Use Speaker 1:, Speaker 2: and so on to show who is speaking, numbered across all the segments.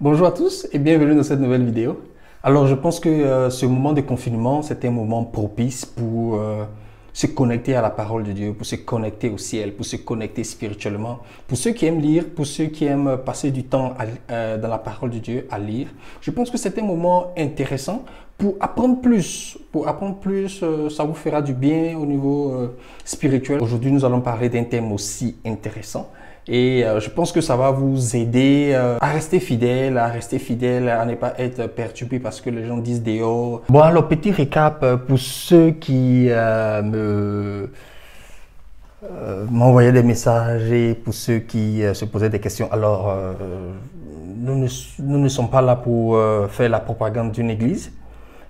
Speaker 1: Bonjour à tous et bienvenue dans cette nouvelle vidéo. Alors je pense que ce moment de confinement, c'est un moment propice pour se connecter à la parole de Dieu, pour se connecter au ciel, pour se connecter spirituellement. Pour ceux qui aiment lire, pour ceux qui aiment passer du temps dans la parole de Dieu à lire, je pense que c'est un moment intéressant pour apprendre plus. Pour apprendre plus, ça vous fera du bien au niveau spirituel. Aujourd'hui, nous allons parler d'un thème aussi intéressant. Et je pense que ça va vous aider à rester fidèle, à ne pas être perturbé parce que les gens disent dehors. Bon, alors petit récap pour ceux qui m'envoyaient des messages et pour ceux qui se posaient des questions. Alors, nous ne sommes pas là pour faire la propagande d'une église.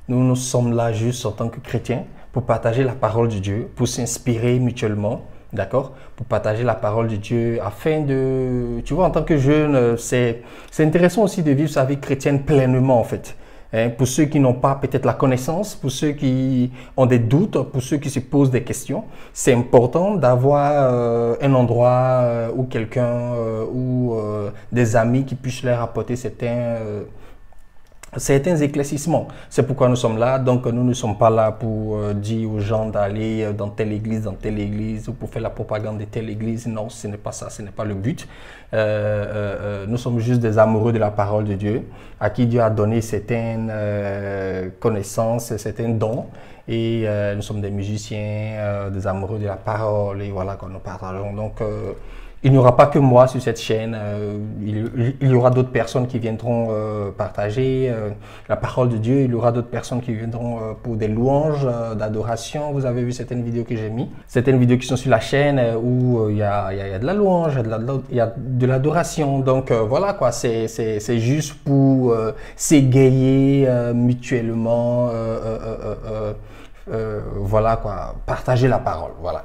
Speaker 1: Nous sommes là juste en tant que chrétiens pour partager la parole de Dieu, pour s'inspirer mutuellement. D'accord? Pour partager la parole de Dieu afin de... Tu vois, en tant que jeune, c'est intéressant aussi de vivre sa vie chrétienne pleinement en fait. Hein? Pour ceux qui n'ont pas peut-être la connaissance, pour ceux qui ont des doutes, pour ceux qui se posent des questions, c'est important d'avoir un endroit ou quelqu'un ou des amis qui puissent leur apporter certains éclaircissements. C'est pourquoi nous sommes là. Donc, nous ne sommes pas là pour dire aux gens d'aller dans telle église, ou pour faire la propagande de telle église. Non, ce n'est pas ça, ce n'est pas le but. Nous sommes juste des amoureux de la parole de Dieu, à qui Dieu a donné certaines connaissances, certains dons. Et nous sommes des musiciens, des amoureux de la parole. Et voilà, quand nous partageons. Donc, il n'y aura pas que moi sur cette chaîne, il y aura d'autres personnes qui viendront partager la parole de Dieu, il y aura d'autres personnes qui viendront pour des louanges, d'adoration. Vous avez vu certaines vidéos que j'ai mis, certaines vidéos qui sont sur la chaîne où il y a de la louange, il y a de l'adoration. Donc voilà quoi, c'est juste pour s'égayer mutuellement, voilà quoi, partager la parole, voilà.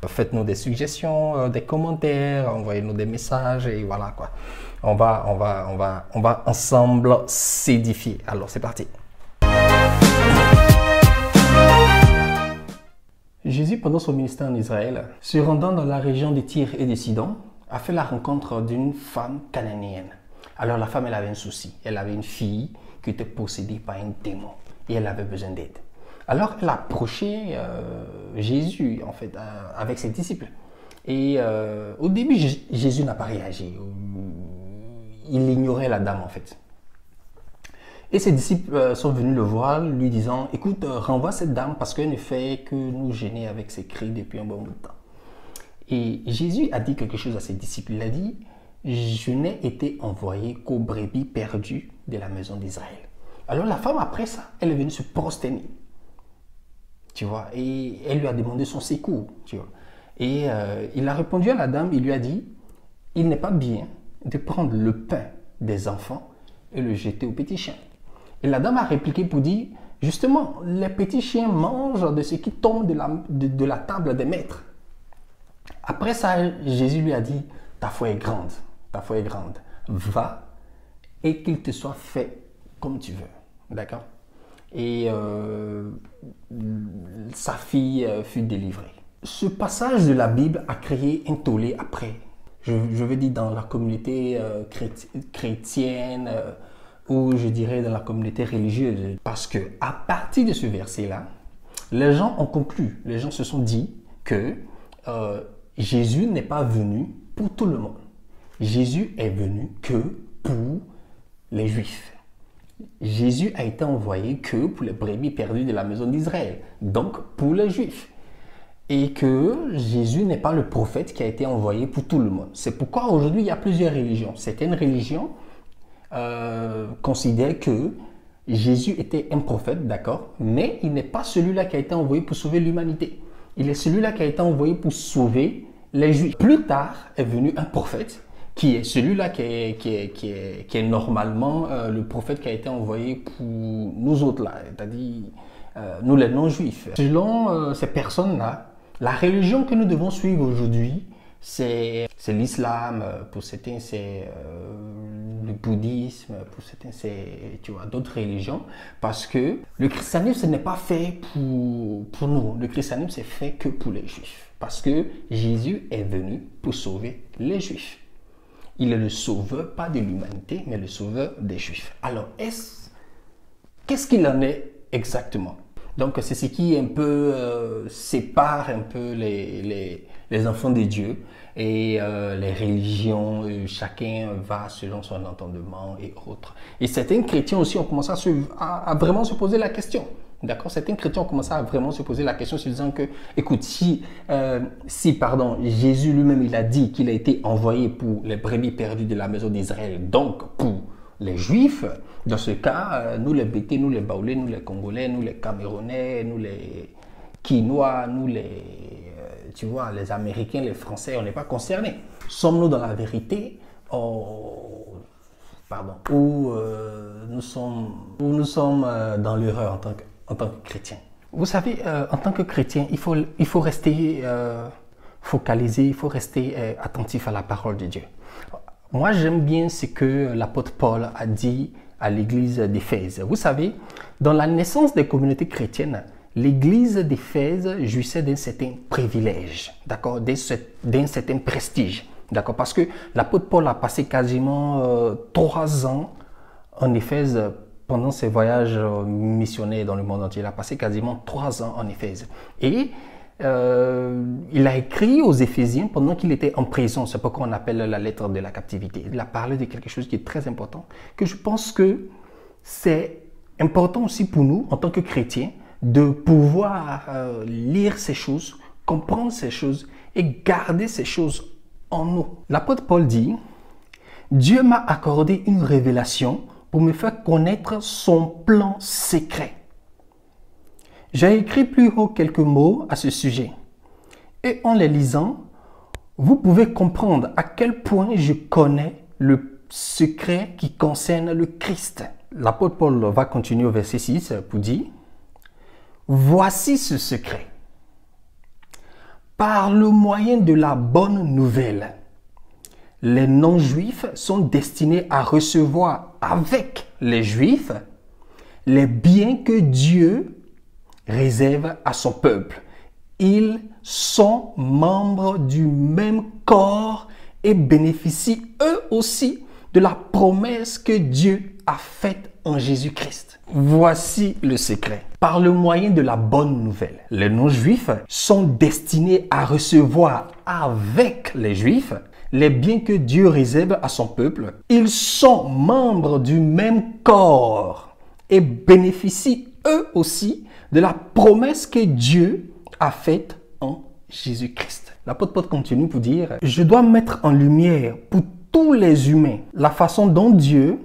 Speaker 1: Faites-nous des suggestions, des commentaires, envoyez-nous des messages et voilà quoi. On va ensemble s'édifier. Alors c'est parti. Jésus, pendant son ministère en Israël, se rendant dans la région de Tyr et de Sidon, a fait la rencontre d'une femme cananéenne. Alors la femme, elle avait un souci. Elle avait une fille qui était possédée par un démon et elle avait besoin d'aide. Alors elle a approché Jésus en fait avec ses disciples. Et au début, Jésus n'a pas réagi. Il ignorait la dame en fait. Et ses disciples sont venus le voir, lui disant, écoute, renvoie cette dame parce qu'elle ne fait que nous gêner avec ses cris depuis un bon bout de temps. Et Jésus a dit quelque chose à ses disciples. Il a dit, je n'ai été envoyé qu'aux brebis perdues de la maison d'Israël. Alors la femme, après ça, elle est venue se prosterner. Tu vois, et elle lui a demandé son secours, tu vois. Et il a répondu à la dame, il lui a dit, il n'est pas bien de prendre le pain des enfants et le jeter aux petits chiens. Et la dame a répliqué pour dire, justement, les petits chiens mangent de ce qui tombe de la table des maîtres. Après ça, Jésus lui a dit, ta foi est grande, va et qu'il te soit fait comme tu veux, d'accord? Et sa fille fut délivrée. Ce passage de la Bible a créé un tollé après. Je veux dire dans la communauté chrétienne ou je dirais dans la communauté religieuse. Parce que à partir de ce verset-là, les gens ont conclu, les gens se sont dit que Jésus n'est pas venu pour tout le monde. Jésus est venu que pour les Juifs. Jésus a été envoyé que pour les brebis perdues de la maison d'Israël, donc pour les Juifs. Et que Jésus n'est pas le prophète qui a été envoyé pour tout le monde. C'est pourquoi aujourd'hui il y a plusieurs religions. Certaines religions considèrent que Jésus était un prophète, d'accord, mais il n'est pas celui-là qui a été envoyé pour sauver l'humanité. Il est celui-là qui a été envoyé pour sauver les Juifs. Plus tard est venu un prophète qui est celui-là qui est normalement le prophète qui a été envoyé pour nous autres, là, c'est-à-dire nous les non-juifs. Selon ces personnes-là, la religion que nous devons suivre aujourd'hui, c'est l'islam, pour certains c'est le bouddhisme, pour certains c'est d'autres religions, parce que le christianisme ce n'est pas fait pour nous, le christianisme c'est fait que pour les juifs, parce que Jésus est venu pour sauver les juifs. Il est le sauveur, pas de l'humanité, mais le sauveur des Juifs. Alors, qu'est-ce qu'il en est exactement? Donc, c'est ce qui un peu sépare un peu les enfants de Dieu et les religions. Chacun va selon son entendement et autres. Et certains chrétiens aussi ont commencé à vraiment se poser la question. D'accord? Certains chrétiens ont commencé à vraiment se poser la question en se disant que, écoute, si Jésus lui-même, il a dit qu'il a été envoyé pour les brebis perdues de la maison d'Israël, donc pour les Juifs, dans ce cas, nous les Bétés, nous les Baoulés, nous les Congolais, nous les Camerounais, nous les Quinois, nous tu vois, les Américains, les Français, on n'est pas concernés. Sommes-nous dans la vérité ou nous sommes dans l'erreur en tant que chrétien? Vous savez, en tant que chrétien, il faut rester focalisé, il faut rester attentif à la parole de Dieu. Moi, j'aime bien ce que l'apôtre Paul a dit à l'église d'Éphèse. Vous savez, dans la naissance des communautés chrétiennes, l'église d'Éphèse jouissait d'un certain privilège, d'accord, d'un certain prestige, d'accord, parce que l'apôtre Paul a passé quasiment 3 ans en Éphèse pendant ses voyages missionnaires dans le monde entier. Il a passé quasiment 3 ans en Éphèse. Et il a écrit aux Éphésiens pendant qu'il était en prison. C'est pourquoi on appelle la lettre de la captivité. Il a parlé de quelque chose qui est très important, que je pense que c'est important aussi pour nous, en tant que chrétiens, de pouvoir lire ces choses, comprendre ces choses et garder ces choses en nous. L'apôtre Paul dit, « Dieu m'a accordé une révélation pour me faire connaître son plan secret. » J'ai écrit plus haut quelques mots à ce sujet. Et en les lisant, vous pouvez comprendre à quel point je connais le secret qui concerne le Christ. L'apôtre Paul va continuer au verset 6 pour dire, « Voici ce secret. Par le moyen de la bonne nouvelle, les non-juifs sont destinés à recevoir avec les juifs les biens que Dieu réserve à son peuple. Ils sont membres du même corps et bénéficient eux aussi de la promesse que Dieu a faite en Jésus-Christ. Voici le secret. Par le moyen de la bonne nouvelle, les non-juifs sont destinés à recevoir avec les juifs les biens que Dieu réserve à son peuple. Ils sont membres du même corps et bénéficient eux aussi de la promesse que Dieu a faite en Jésus-Christ. L'apôtre Paul continue pour dire, « Je dois mettre en lumière pour tous les humains la façon dont Dieu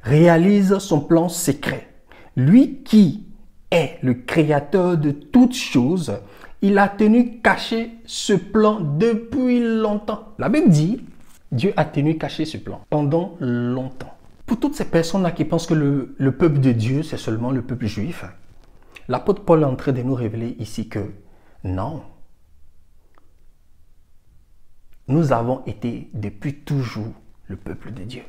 Speaker 1: réalise son plan secret. Lui qui est le créateur de toutes choses, il a tenu caché ce plan depuis longtemps. » La Bible dit, Dieu a tenu caché ce plan pendant longtemps. Pour toutes ces personnes-là qui pensent que le peuple de Dieu, c'est seulement le peuple juif, l'apôtre Paul est en train de nous révéler ici que non. Nous avons été depuis toujours le peuple de Dieu.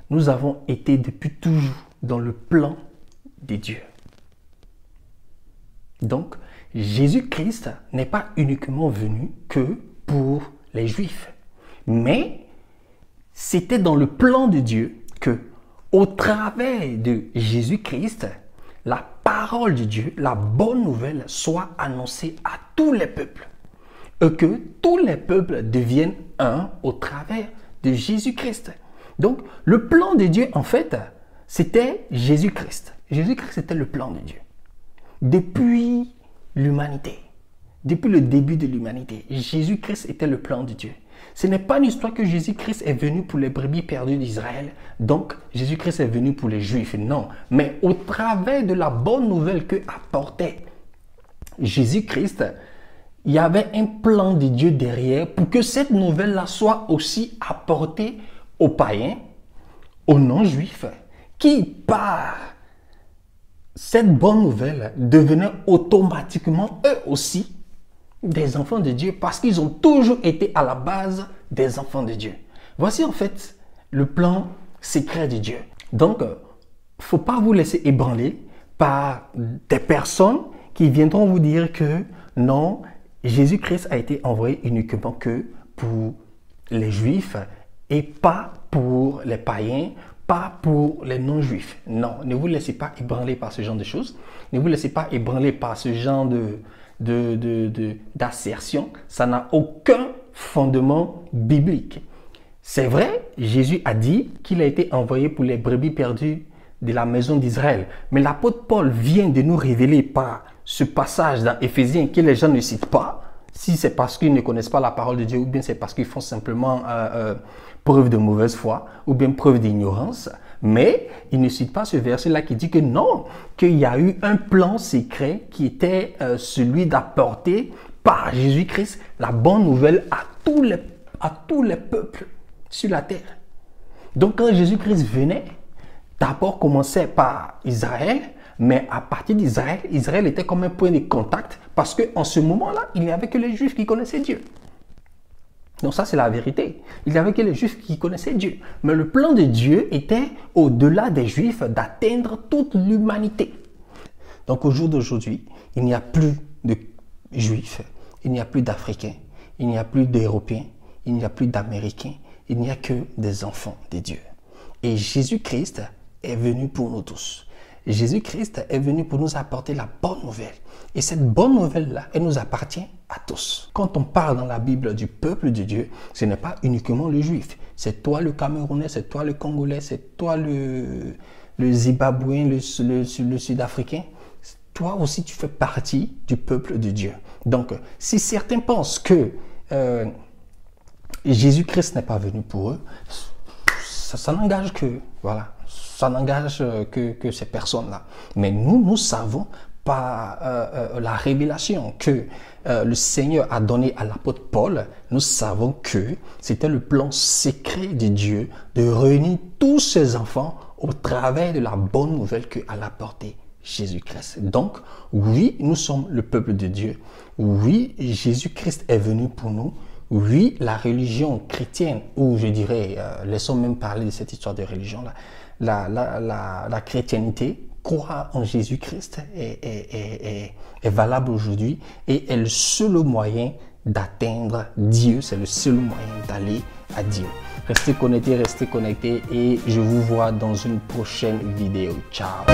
Speaker 1: Nous avons été depuis toujours dans le plan de Dieu. Donc, Jésus-Christ n'est pas uniquement venu que pour les Juifs, mais c'était dans le plan de Dieu que, au travers de Jésus-Christ, la parole de Dieu, la bonne nouvelle, soit annoncée à tous les peuples. Et que tous les peuples deviennent un au travers de Jésus-Christ. Donc, le plan de Dieu, en fait, c'était Jésus-Christ. Jésus-Christ était le plan de Dieu. Depuis l'humanité, depuis le début de l'humanité, Jésus-Christ était le plan de Dieu. Ce n'est pas une histoire que Jésus-Christ est venu pour les brebis perdues d'Israël, donc Jésus-Christ est venu pour les Juifs. Non, mais au travers de la bonne nouvelle que apportait Jésus-Christ, il y avait un plan de Dieu derrière pour que cette nouvelle-là soit aussi apportée aux païens, aux non-juifs, qui par cette bonne nouvelle devenaient automatiquement eux aussi des enfants de Dieu parce qu'ils ont toujours été à la base des enfants de Dieu. Voici en fait le plan secret de Dieu. Donc, il ne faut pas vous laisser ébranler par des personnes qui viendront vous dire que non, Jésus-Christ a été envoyé uniquement que pour les juifs et pas pour les païens, pas pour les non-juifs. Non, ne vous laissez pas ébranler par ce genre de choses. Ne vous laissez pas ébranler par ce genre d'assertion. Ça n'a aucun fondement biblique. C'est vrai, Jésus a dit qu'il a été envoyé pour les brebis perdues de la maison d'Israël. Mais l'apôtre Paul vient de nous révéler par ce passage dans Éphésiens que les gens ne citent pas, si c'est parce qu'ils ne connaissent pas la parole de Dieu, ou bien c'est parce qu'ils font simplement preuve de mauvaise foi, ou bien preuve d'ignorance. Mais il ne cite pas ce verset-là qui dit que non, qu'il y a eu un plan secret qui était celui d'apporter par Jésus-Christ la bonne nouvelle à tous les peuples sur la terre. Donc quand Jésus-Christ venait, d'abord commençait par Israël, mais à partir d'Israël, Israël était comme un point de contact parce qu'en ce moment-là, il n'y avait que les Juifs qui connaissaient Dieu. Donc ça, c'est la vérité. Il n'y avait que les Juifs qui connaissaient Dieu. Mais le plan de Dieu était, au-delà des Juifs, d'atteindre toute l'humanité. Donc au jour d'aujourd'hui, il n'y a plus de Juifs, il n'y a plus d'Africains, il n'y a plus d'Européens, il n'y a plus d'Américains, il n'y a que des enfants de Dieu. Et Jésus-Christ est venu pour nous tous. Jésus-Christ est venu pour nous apporter la bonne nouvelle. Et cette bonne nouvelle-là, elle nous appartient à tous. Quand on parle dans la Bible du peuple de Dieu, ce n'est pas uniquement le juif. C'est toi le Camerounais, c'est toi le Congolais, c'est toi le Zimbabwéen, le Sud-Africain. Toi aussi, tu fais partie du peuple de Dieu. Donc, si certains pensent que Jésus-Christ n'est pas venu pour eux, ça n'engage que, voilà, ça n'engage que ces personnes-là. Mais nous savons par la révélation que le Seigneur a donnée à l'apôtre Paul, nous savons que c'était le plan secret de Dieu de réunir tous ses enfants au travers de la bonne nouvelle qu'a apportée Jésus-Christ. Donc, oui, nous sommes le peuple de Dieu. Oui, Jésus-Christ est venu pour nous. Oui, la religion chrétienne, ou je dirais, laissons même parler de cette histoire de religion-là, la chrétienté, croire en Jésus-Christ est valable aujourd'hui et est le seul moyen d'atteindre Dieu, c'est le seul moyen d'aller à Dieu. Restez connectés et je vous vois dans une prochaine vidéo. Ciao!